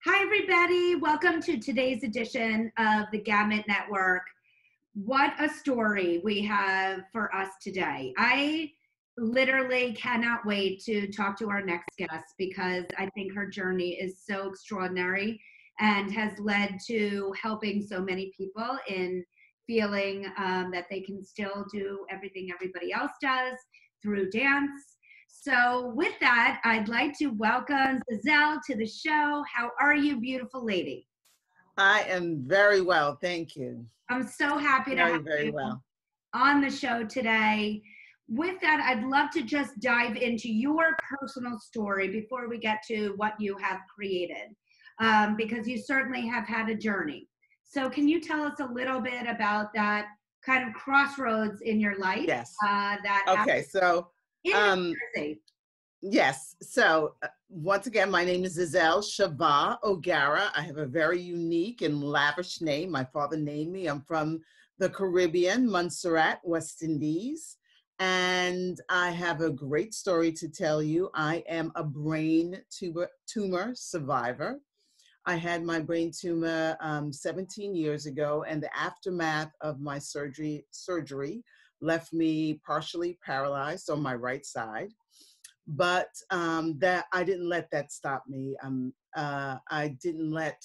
Hi, everybody. Welcome to today's edition of the Gamut Network. What a story we have for us today. I literally cannot wait to talk to our next guest because I think her journey is so extraordinary and has led to helping so many people in feeling that they can still do everything everybody else does through dance. So with that, I'd like to welcome Zazel to the show. How are you, beautiful lady? I am very well, thank you. I'm so happy to have Very you well. on the show today. With that, I'd love to just dive into your personal story before we get to what you have created, because you certainly have had a journey. So can you tell us a little bit about that kind of crossroads in your life Yes. that Okay, happened so in New Jersey? yes. So once again, my name is Zazel Chavah O'Gara. I have a very unique and lavish name. My father named me. I'm from the Caribbean, Montserrat, West Indies. And I have a great story to tell you. I am a brain tumor survivor. I had my brain tumor 17 years ago, and the aftermath of my surgery left me partially paralyzed on my right side. But that I didn't let that stop me. I didn't let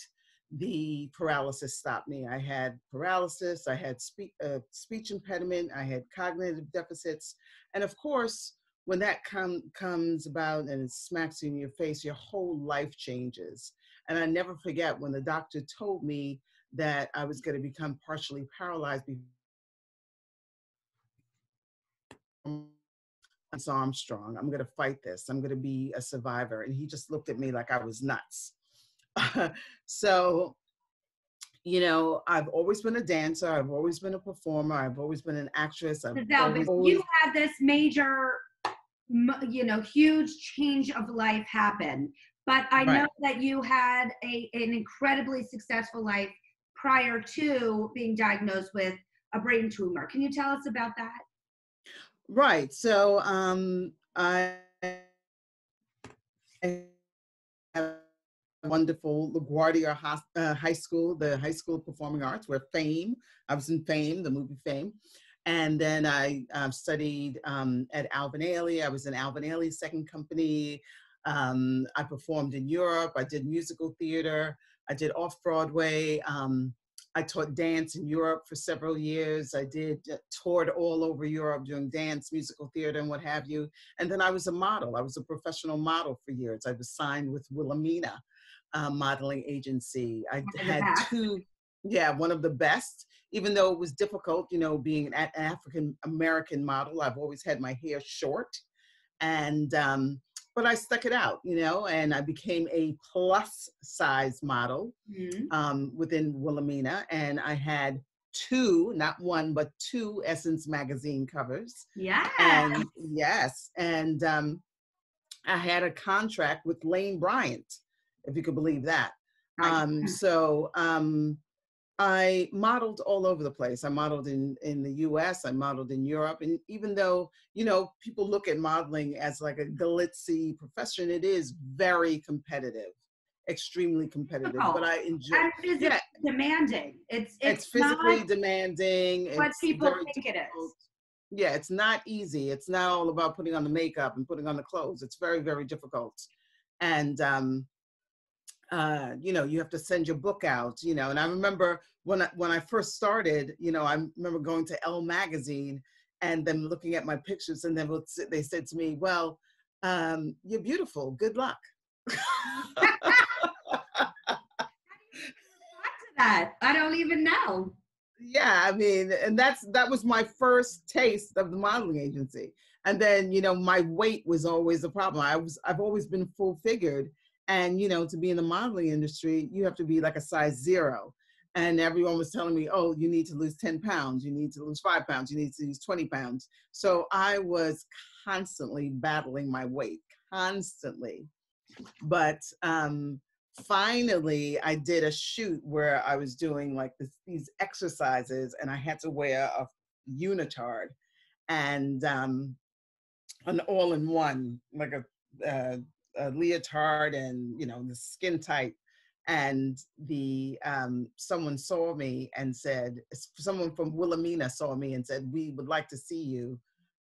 the paralysis stop me. I had paralysis. I had speech impediment. I had cognitive deficits, and of course, when that comes about and it smacks you in your face, your whole life changes. And I never forget when the doctor told me that I was going to become partially paralyzed before Armstrong. I'm going to fight this. I'm going to be a survivor. And he just looked at me like I was nuts. So, I've always been a dancer. I've always been a performer. I've always been an actress. Giselle, but you had this major, huge change of life happen. But I know Right. that you had an incredibly successful life prior to being diagnosed with a brain tumor. Can you tell us about that? Right. So I have wonderful LaGuardia High School, the High School of Performing Arts, where Fame, I was in Fame, the movie Fame. And then I studied at Alvin Ailey. I was in Alvin Ailey's second company. I performed in Europe. I did musical theater. I did off-Broadway. I taught dance in Europe for several years. I toured all over Europe doing dance, musical theater, and what have you. And then I was a model. I was a professional model for years. I was signed with Wilhelmina modeling agency. I had one of the best, even though it was difficult, being an African American model. I've always had my hair short. And but I stuck it out, and I became a plus size model within Wilhelmina. And I had two, not one, but two Essence magazine covers. Yeah. And yes. And I had a contract with Lane Bryant, if you could believe that. I modeled all over the place. I modeled in the US, I modeled in Europe. And even though, people look at modeling as like a glitzy profession, it is very competitive, extremely competitive. But I enjoy and physically demanding. It's physically demanding. What It's people very think difficult. it is. Yeah, it's not easy. It's not all about putting on the makeup and putting on the clothes. It's very, very difficult. And you have to send your book out, and I remember when I first started, I remember going to Elle magazine and them looking at my pictures, and then they said to me, well, you're beautiful, good luck. That I don't even know. Yeah, I mean, and that was my first taste of the modeling agency. And then, my weight was always a problem. I've always been full figured. And, to be in the modeling industry, you have to be like a size 0. And everyone was telling me, oh, you need to lose 10 pounds. You need to lose 5 pounds. You need to lose 20 pounds. So I was constantly battling my weight, constantly. But finally, I did a shoot where I was doing like these exercises, and I had to wear a unitard and an all-in-one, like a leotard and the skin tight And someone saw me and said, someone from Wilhelmina saw me and said, we would like to see you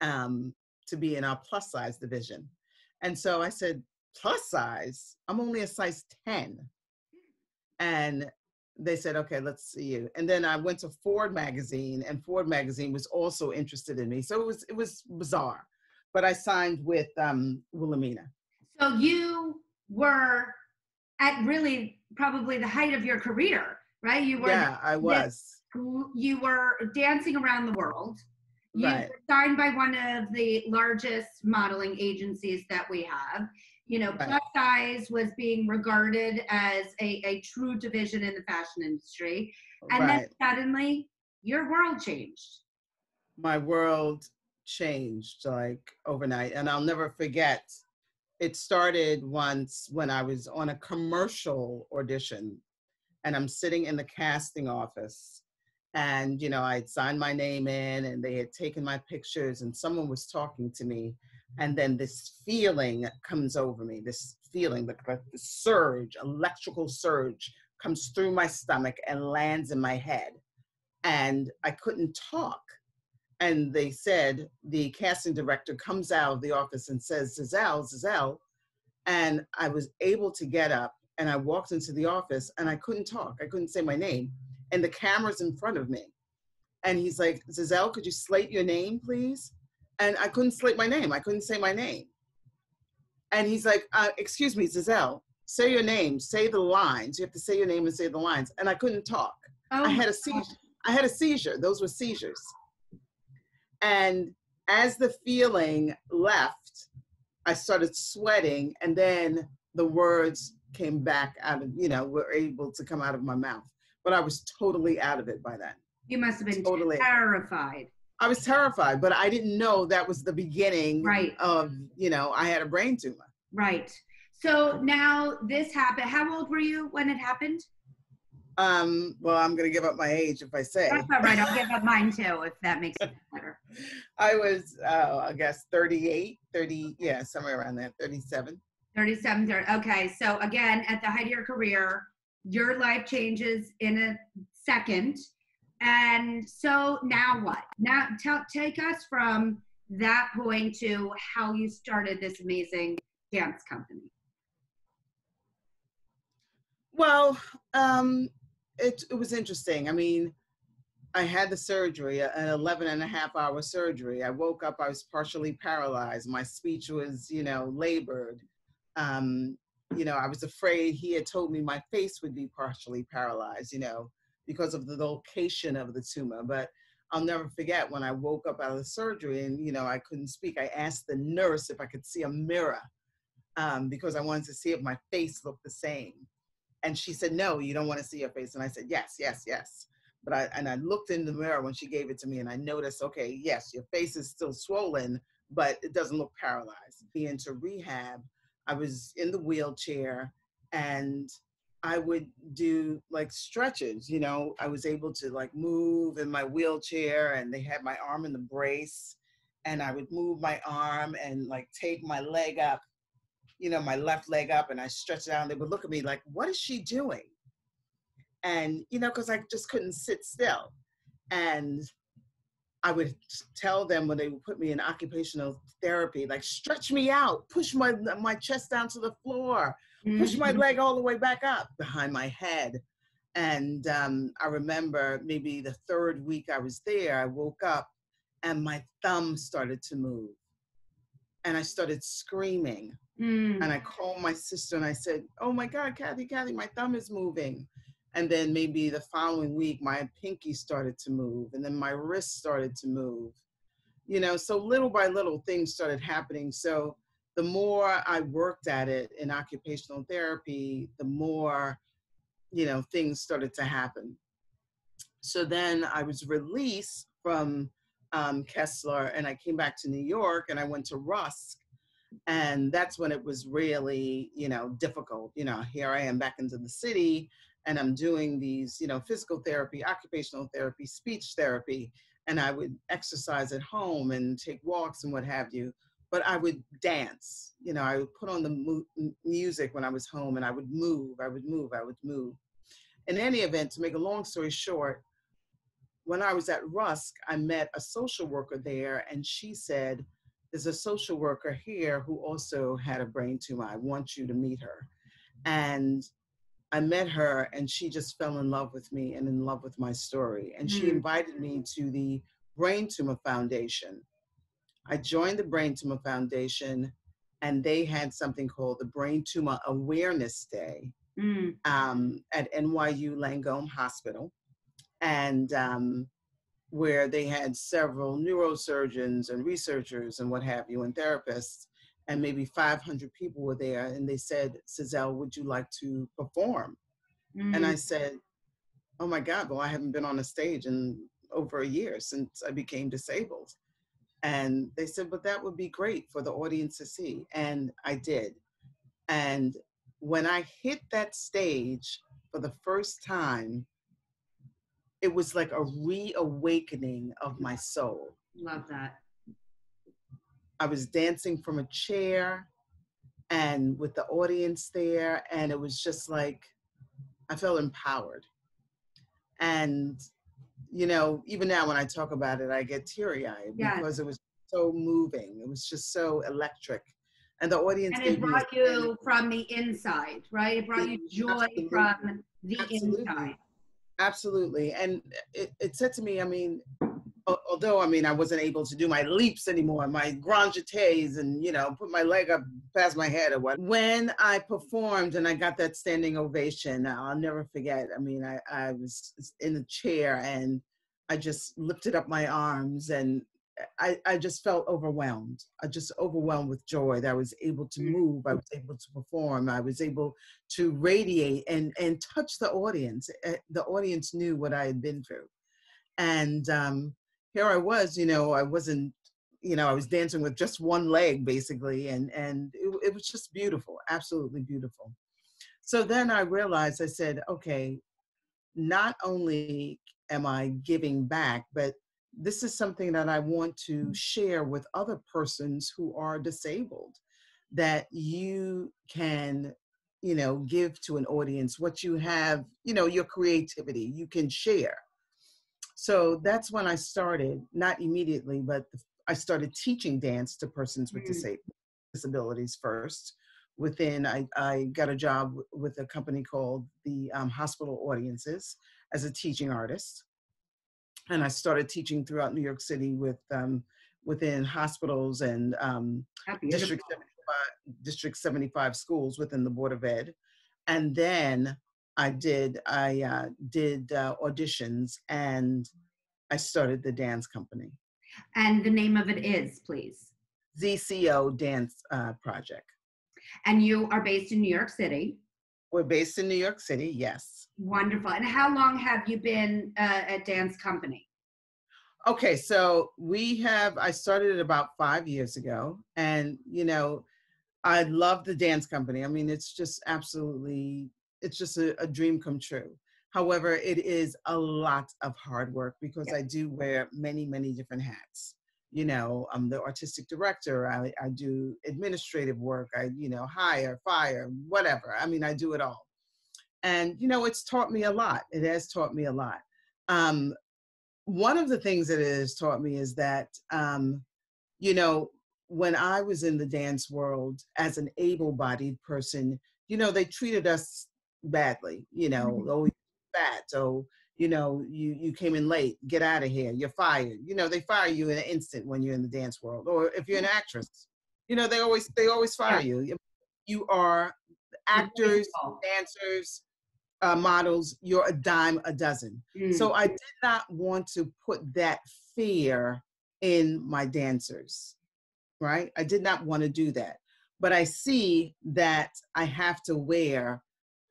to be in our plus size division. And so I said, plus size? I'm only a size 10. And they said, okay, let's see you. And then I went to Ford magazine, and Ford magazine was also interested in me. So it was bizarre, but I signed with Wilhelmina. So you were at really probably the height of your career, right? You were, yeah, I was. You were dancing around the world. You Right. were signed by one of the largest modeling agencies that we have. You know, Right. plus size was being regarded as a true division in the fashion industry. And then suddenly your world changed. My world changed like overnight. And I'll never forget, it started once when I was on a commercial audition, and I'm sitting in the casting office. And, you know, I'd signed my name in and they had taken my pictures, and someone was talking to me. And then this feeling comes over me, this feeling, the surge, electrical surge comes through my stomach and lands in my head. And I couldn't talk. And they said, the casting director comes out of the office and says, Zazel. And I was able to get up, and I walked into the office, and I couldn't talk. I couldn't say my name. And the camera's in front of me. And he's like, Zazel, could you slate your name, please? And I couldn't slate my name. I couldn't say my name. And he's like, excuse me, Zazel, say your name, say the lines. You have to say your name and say the lines. And I couldn't talk. I had a seizure. I had a seizure. Those were seizures. And as the feeling left, I started sweating, and then the words came back out of, were able to come out of my mouth. But I was totally out of it by then. You must have been terrified. I was terrified, but I didn't know that was the beginning of, I had a brain tumor. Right. So now this happened. How old were you when it happened? Well, I'm going to give up my age if I say. That's all right. I'll give up mine too, if that makes it better. I was, I guess, 38, 30, yeah, somewhere around there, 37. 37, 30. Okay. So again, at the height of your career, your life changes in a second. And so now what? Now take us from that point to how you started this amazing dance company. Well, it was interesting. I mean, I had the surgery, an 11.5-hour surgery. I woke up, I was partially paralyzed. My speech was, labored. I was afraid. He had told me my face would be partially paralyzed, because of the location of the tumor. But I'll never forget when I woke up out of the surgery and, I couldn't speak. I asked the nurse if I could see a mirror because I wanted to see if my face looked the same. And she said, no, you don't want to see your face. And I said, yes, yes, yes. But I looked in the mirror when she gave it to me, and I noticed, okay, yes, your face is still swollen, but it doesn't look paralyzed. Into rehab, I was in the wheelchair, and I would do like stretches, I was able to like move in my wheelchair, and they had my arm in the brace, and I would move my arm and like take my leg up, my left leg up, and I stretch it out, and they would look at me like, what is she doing? And, because I just couldn't sit still. And I would tell them when they would put me in occupational therapy, like, stretch me out, push my chest down to the floor, push my leg all the way back up behind my head. And I remember maybe the third week I was there, I woke up and my thumb started to move. And I started screaming. And I called my sister and I said, oh my God, Kathy, my thumb is moving. And then maybe the following week, my pinky started to move, and then my wrist started to move. So little by little things started happening. So the more I worked at it in occupational therapy, the more, things started to happen. So then I was released from Kessler, and I came back to New York, and I went to Rusk. And that's when it was really, difficult. Here I am back into the city, and I'm doing these, physical therapy, occupational therapy, speech therapy, and I would exercise at home and take walks and what have you. but I would dance. You know, I would put on the music when I was home, and I would move, I would move, I would move. In any event, to make a long story short, when I was at Rusk, I met a social worker there, and she said, there's a social worker here who also had a brain tumor. I want you to meet her. And I met her, and she just fell in love with me and in love with my story. And she invited me to the Brain Tumor Foundation. I joined the Brain Tumor Foundation, and they had something called the Brain Tumor Awareness Day at NYU Langone Hospital. And where they had several neurosurgeons and researchers and what have you, and therapists, and maybe 500 people were there. And they said, Zazel, would you like to perform? And I said, oh my God, well, I haven't been on a stage in over a year since I became disabled. And they said, but that would be great for the audience to see. And I did. And when I hit that stage for the first time, it was like a reawakening of my soul. Love that. I was dancing from a chair and with the audience there, and it was just like, I felt empowered. And, you know, even now when I talk about it, I get teary-eyed because it was so moving. It was just so electric. And the audience and it brought you from the inside, right? It brought you joy from the inside. Absolutely. And it said to me, I mean, although, I mean, I wasn't able to do my leaps anymore, my grand jetés and, you know, put my leg up past my head or what. When I performed and I got that standing ovation, I'll never forget. I mean, I was in the chair and I just lifted up my arms and I just felt overwhelmed. I just overwhelmed with joy that I was able to move. I was able to perform. I was able to radiate and touch the audience. The audience knew what I had been through. And here I was, you know, I wasn't, you know, I was dancing with just one leg basically. And it was just beautiful, absolutely beautiful. So then I realized, I said, okay, not only am I giving back, but this is something that I want to share with other persons who are disabled, that you can, you know, give to an audience what you have, you know, your creativity, you can share. So that's when I started, not immediately, but I started teaching dance to persons with disabilities first. Within, I got a job with a company called the Hospital Audiences as a teaching artist. And I started teaching throughout New York City with within hospitals and District 75 schools within the Board of Ed. And then I did auditions and I started the dance company. And the name of it is, please? ZCO Dance Project. And you are based in New York City? We're based in New York City, yes. Wonderful. And how long have you been a dance company? Okay, so I started it about 5 years ago. And, you know, I love the dance company. I mean, it's just absolutely, it's just a dream come true. However, it is a lot of hard work because I do wear many, many different hats. You know, I'm the artistic director. I do administrative work. I, you know, hire, fire, whatever. I mean, I do it all. And, you know, it's taught me a lot. It has taught me a lot. One of the things that it has taught me is that, you know, when I was in the dance world as an able-bodied person, you know, they treated us badly, you know, oh, you're fat, so, you know, you came in late, get out of here, you're fired. You know, they fire you in an instant when you're in the dance world. Or if you're an actress, you know, they always fire you. You are actors, dancers, models, you're a dime a dozen. So I did not want to put that fear in my dancers, right? I did not want to do that. But I see that I have to wear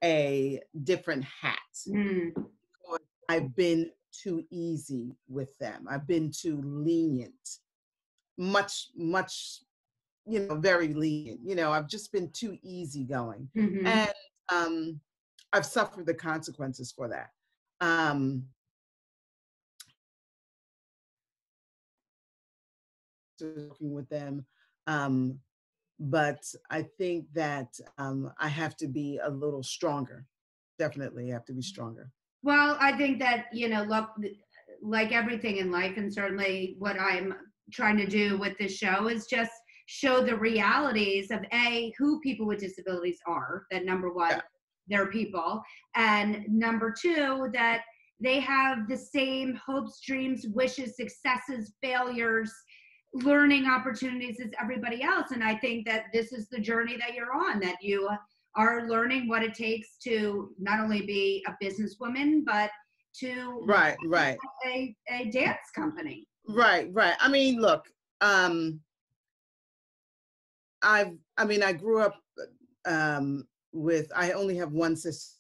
a different hat. I've been too easy with them. I've been too lenient, much, you know, very lenient. You know, I've just been too easygoing. And I've suffered the consequences for that. Working with them, Um, but I think that I have to be a little stronger. Definitely have to be stronger. Well, I think that, look, like everything in life, and certainly what I'm trying to do with this show is just show the realities of who people with disabilities are, that number one, Yeah. they're people, and number two, that they have the same hopes, dreams, wishes, successes, failures, learning opportunities as everybody else. And I think that this is the journey that you're on, that you are learning what it takes to not only be a businesswoman, but to Right, right, a dance company. right, right. I mean, look, I grew up with, I only have one sister.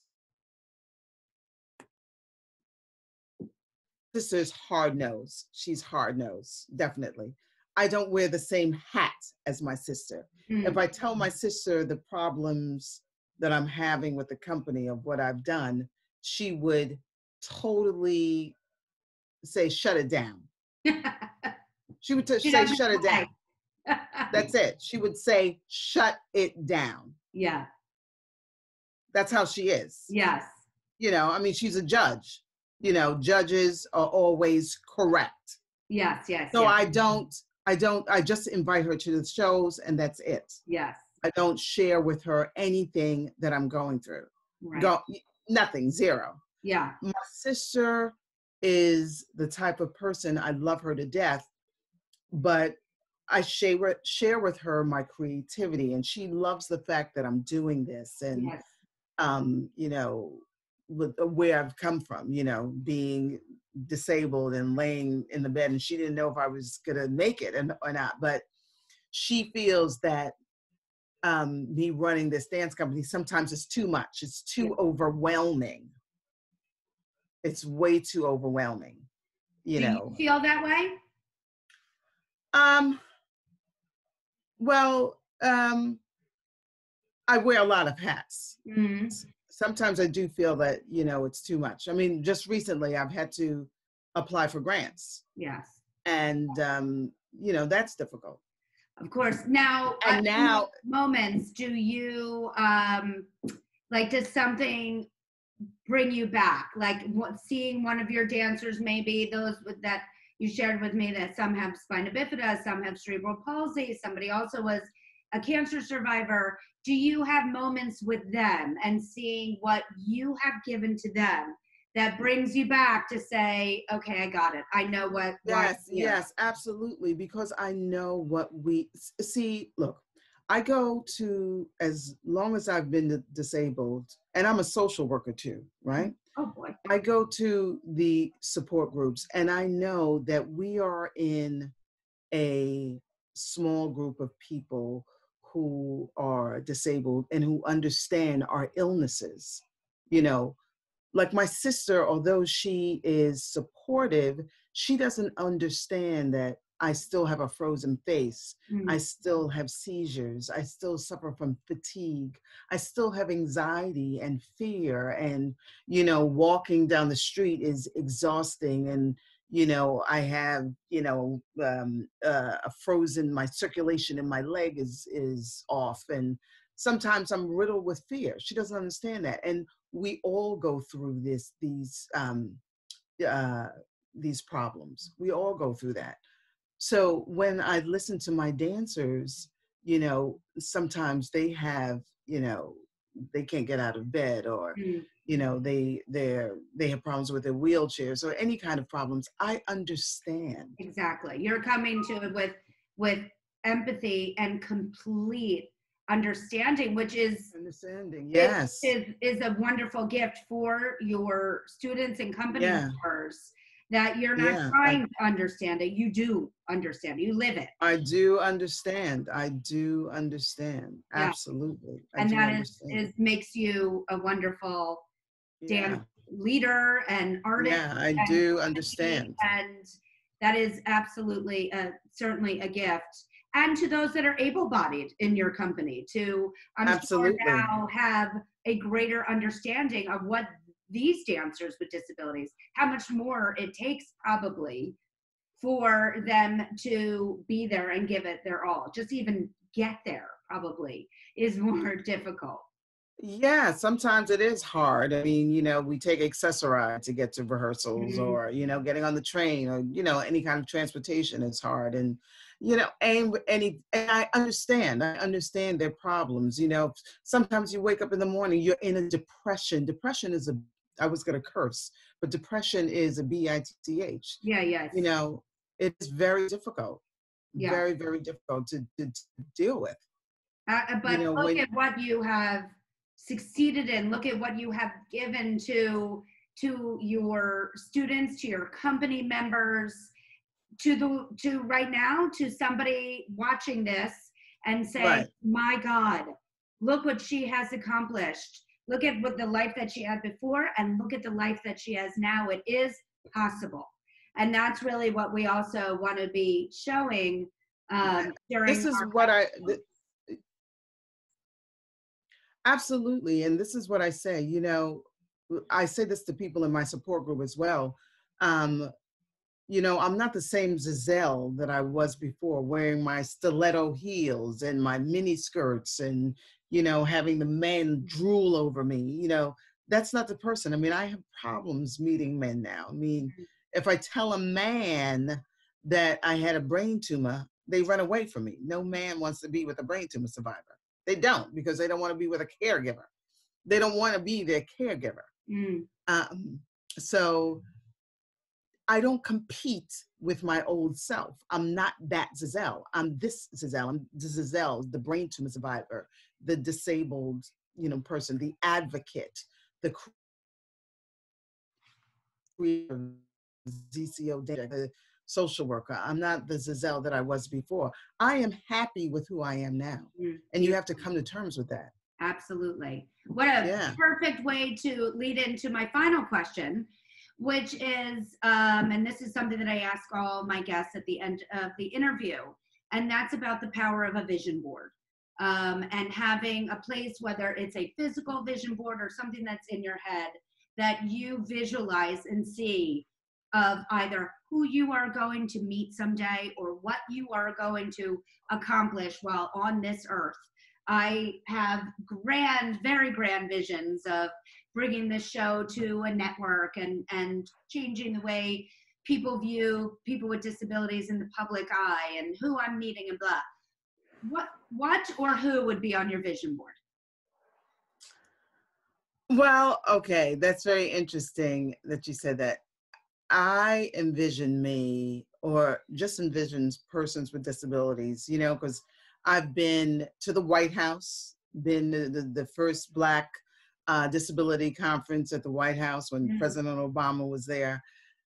Sister's hard nosed. She's hard nosed, definitely. I don't wear the same hat as my sister. If I tell my sister the problems that I'm having with the company of what I've done, she would totally say, shut it down. She would say, shut it down. That's it. She would say, shut it down. Yeah. That's how she is. Yes. I mean, she's a judge. Judges are always correct. Yes, yes. So yes. I just invite her to the shows and that's it. Yes. I don't share with her anything that I'm going through. Right. Nothing, zero. Yeah. My sister is the type of person, I love her to death, but I share with her my creativity, and she loves the fact that I'm doing this, and yes. With where I've come from, being disabled and laying in the bed, and she didn't know if I was gonna make it or not, but she feels that me running this dance company sometimes is too much. It's too overwhelming. It's way too overwhelming. Do you feel that way? Well, I wear a lot of hats. Mm-hmm. Sometimes I do feel that, it's too much. I mean, just recently I've had to apply for grants. Yes. And, that's difficult. Of course. Now, and now moments, do you, does something bring you back? Like seeing one of your dancers, maybe those that you shared with me, that some have spina bifida, some have cerebral palsy, somebody also was a cancer survivor. Do you have moments with them and seeing what you have given to them that brings you back to say, okay, I got it. I know what. Yes, absolutely. Because I know what we see. Look, I go to, as long as I've been disabled, and I'm a social worker too, right? Oh boy. I go to the support groups, and I know that we are in a small group of people who are disabled and who understand our illnesses. Like my sister, although she is supportive, she doesn't understand that I still have a frozen face. Mm-hmm. I still have seizures. I still suffer from fatigue. I still have anxiety and fear. And, walking down the street is exhausting. And, I have, a frozen, my circulation in my leg is off. And sometimes I'm riddled with fear. She doesn't understand that. And we all go through these problems. We all go through that. So when I listen to my dancers, sometimes they have, they can't get out of bed, or, they have problems with their wheelchairs or any kind of problems. I understand. Exactly. You're coming to it with empathy and complete understanding, which is yes, is a wonderful gift for your students and company members, that you're not trying to understand it. You do understand it. You live it. I do understand. Absolutely. And that makes you a wonderful dance leader and artist. Yeah, I do understand. And that is absolutely certainly a gift. And to those that are able-bodied in your company, I'm sure now have a greater understanding of what these dancers with disabilities, how much more it takes probably for them to be there and give it their all. Just even get there probably is more difficult. Yeah, sometimes it is hard. I mean, we take Accessoride to get to rehearsals, Mhm. or, getting on the train, or, any kind of transportation is hard. And, and I understand. I understand their problems. Sometimes you wake up in the morning, you're in a depression. Depression is I was going to curse, but depression is a bitch. Yeah, yes. It's very difficult, Yeah. very, very difficult to deal with. But look When at what you have succeeded in. Look at what you have given to your students, to your company members, to right now, to somebody watching this and saying, right. "My God, look what she has accomplished. Look at what the life that she had before, and look at the life that she has now. It is possible." And that's really what we also want to be showing during This is our what absolutely. And this is what I say, I say this to people in my support group as well. Um, I'm not the same Zazel that I was before, wearing my stiletto heels and my mini skirts and, having the men drool over me. That's not the person. I mean, I have problems meeting men now. I mean, if I tell a man that I had a brain tumor, they run away from me. No man wants to be with a brain tumor survivor. They don't, because they don't want to be with a caregiver. They don't want to be their caregiver. Mm. So I don't compete with my old self. I'm not that Zazel. I'm this Zazel. I'm the Zazel, the brain tumor survivor, the disabled, person, the advocate, the creator, ZCO, the social worker. I'm not the Zazel that I was before. I am happy with who I am now. And you have to come to terms with that. Absolutely. What a perfect way to lead into my final question, which is, and this is something that I ask all my guests at the end of the interview, and that's about the power of a vision board. And having a place, whether it's a physical vision board or something that's in your head, that you visualize and see of either who you are going to meet someday or what you are going to accomplish while on this earth. I have very grand visions of bringing this show to a network and changing the way people view people with disabilities in the public eye and who I'm meeting and blah. What or who would be on your vision board? Well, okay, that's very interesting that you said that. I envision me, or just envisions persons with disabilities, because I've been to the White House, been to the first Black disability conference at the White House when President Obama was there.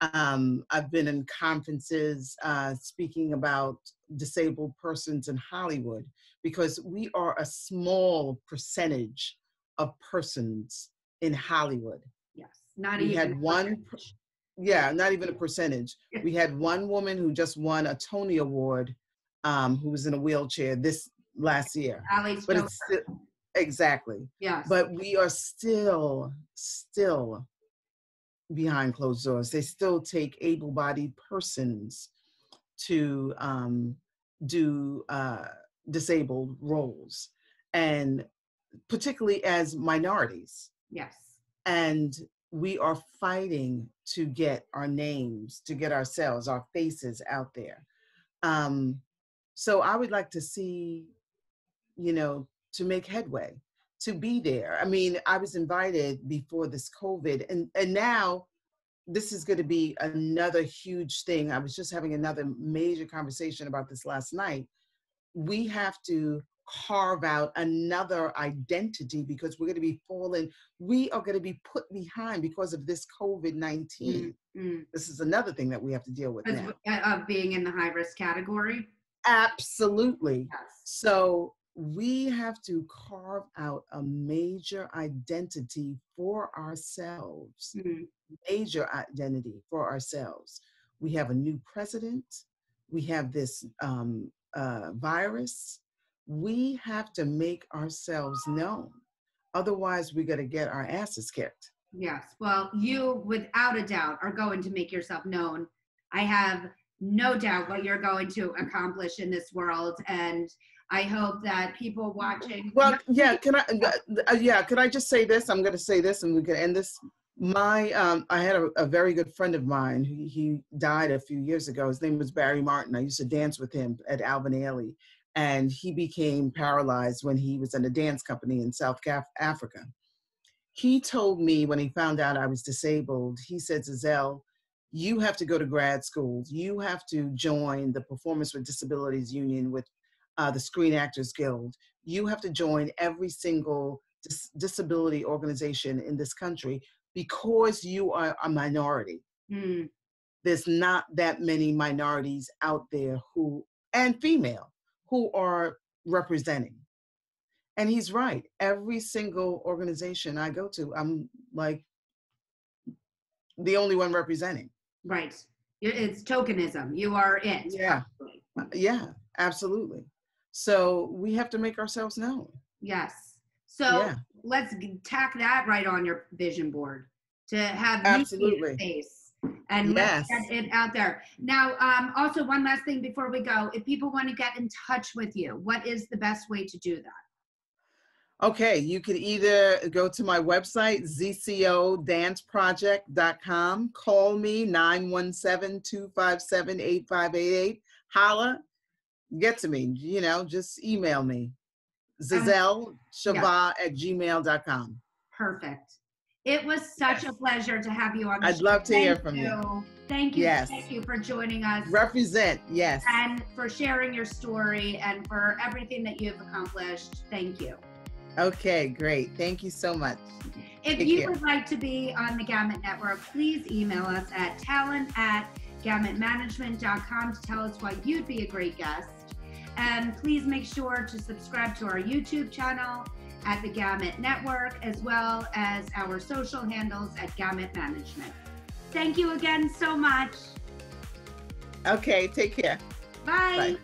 I've been in conferences speaking about disabled persons in Hollywood, because we are a small percentage of persons in Hollywood. Yes, not We even had one. Yeah, not even a percentage. We had one woman who just won a Tony Award, who was in a wheelchair this last year. Alice But Joker. it's still, exactly. Yes. But we are still behind closed doors. They still take able-bodied persons to do disabled roles, and particularly as minorities. Yes. And we are fighting to get our names, to get ourselves, our faces out there. So I would like to see, to make headway, to be there. I mean, I was invited before this COVID, and now this is going to be another huge thing. I was just having another major conversation about this last night. We have to carve out another identity, because we're going to be we are going to be put behind because of this COVID-19. This is another thing that we have to deal with now. Of being in the high risk category? Absolutely. Yes. So we have to carve out a major identity for ourselves, major identity for ourselves. We have a new president. We have this virus. We have to make ourselves known. Otherwise, we're going to get our asses kicked. Yes. Well, you, without a doubt, are going to make yourself known. I have no doubt what you're going to accomplish in this world. And I hope that people watching. Well, yeah, can I just say this? I'm going to say this and we can end this. I had a very good friend of mine. He died a few years ago. His name was Barry Martin. I used to dance with him at Alvin Ailey, and he became paralyzed when he was in a dance company in South Africa. He told me when he found out I was disabled, he said, Zazel, you have to go to grad school. You have to join the Performers with Disabilities Union with the Screen Actors Guild. You have to join every single disability organization in this country because you are a minority. Mm. There's not that many minorities out there and female, who are representing. And he's right. Every single organization I go to, I'm like the only one representing. Right. It's tokenism. You are it. Yeah. Absolutely. Yeah, absolutely. So we have to make ourselves known. Yes. So let's tack that right on your vision board to have absolutely space and let's get it out there. Now, also one last thing before we go, if people want to get in touch with you, what is the best way to do that? Okay, you could either go to my website, zcodanceproject.com, call me 917-257-8588, holla, get to me, just email me, Zazel, Chavah at gmail.com. Perfect. It was such a pleasure to have you on the show. I'd love to hear from you. Thank you. Yes. Thank you for joining us. Represent, yes. And for sharing your story and for everything that you've accomplished. Thank you. Okay, great. Thank you so much. If you would like to be on the Gamut Network, please email us at talent@gamutmanagement.com to tell us why you'd be a great guest. And please make sure to subscribe to our YouTube channel at the Gamut Network, as well as our social handles at Gamut Management. Thank you again so much. Okay, take care. Bye. Bye.